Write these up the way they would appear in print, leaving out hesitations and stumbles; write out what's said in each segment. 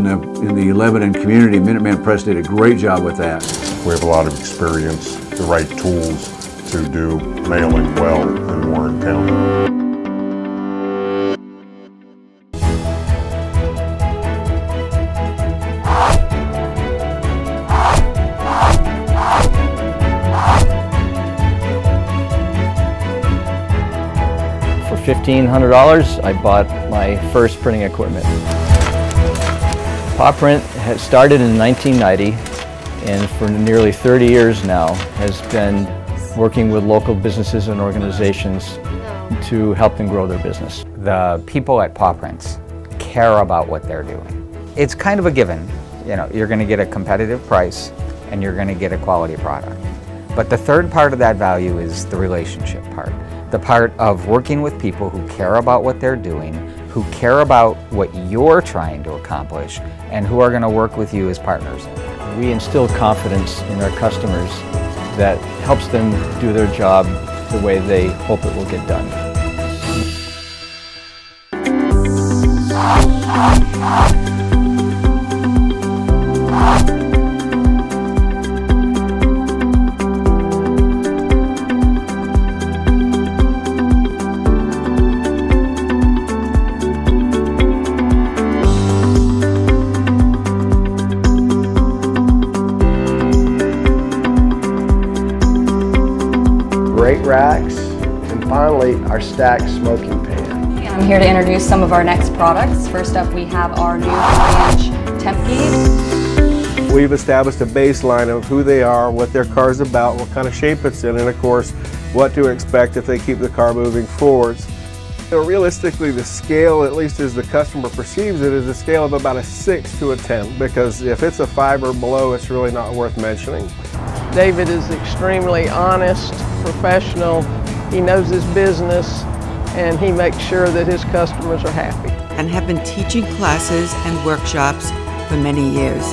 the 11 and community. Minuteman Press did a great job with that. We have a lot of experience, the right tools to do mailing well in Warren County. For $1,500, I bought my first printing equipment. Paw Print has started in 1990 and for nearly 30 years now has been working with local businesses and organizations to help them grow their business. The people at Paw Prints care about what they're doing. It's kind of a given. You know, you're going to get a competitive price and you're going to get a quality product. But the third part of that value is the relationship part. The part of working with people who care about what they're doing, who care about what you're trying to accomplish, and who are going to work with you as partners. We instill confidence in our customers that helps them do their job the way they hope it will get done. Great racks, and finally our stacked smoking pan. I'm here to introduce some of our next products. First up we have our new 3-inch temp gauge. We've established a baseline of who they are, what their car's about, what kind of shape it's in, and of course what to expect if they keep the car moving forwards. So realistically, the scale, at least as the customer perceives it, is a scale of about a 6 to a 10, because if it's a 5 or below, it's really not worth mentioning. David is extremely honest, professional, he knows his business, and he makes sure that his customers are happy. And have been teaching classes and workshops for many years.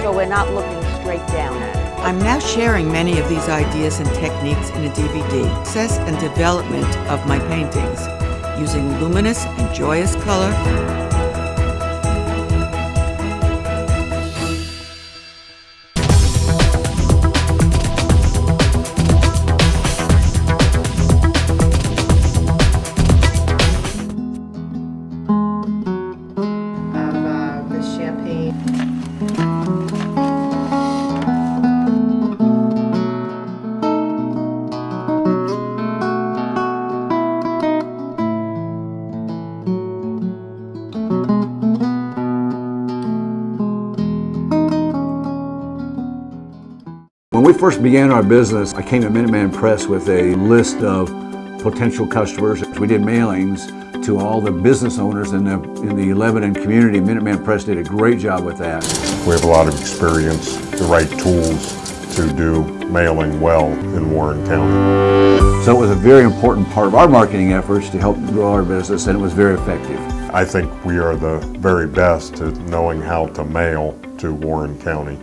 So we're not looking straight down at it. I'm now sharing many of these ideas and techniques in a DVD, process and development of my paintings, using luminous and joyous color, When we first began our business, I came to Minuteman Press with a list of potential customers. We did mailings to all the business owners in the 11 and community. Minuteman Press did a great job with that. We have a lot of experience, the right tools to do mailing well in Warren County. So it was a very important part of our marketing efforts to help grow our business, and it was very effective. I think we are the very best at knowing how to mail to Warren County.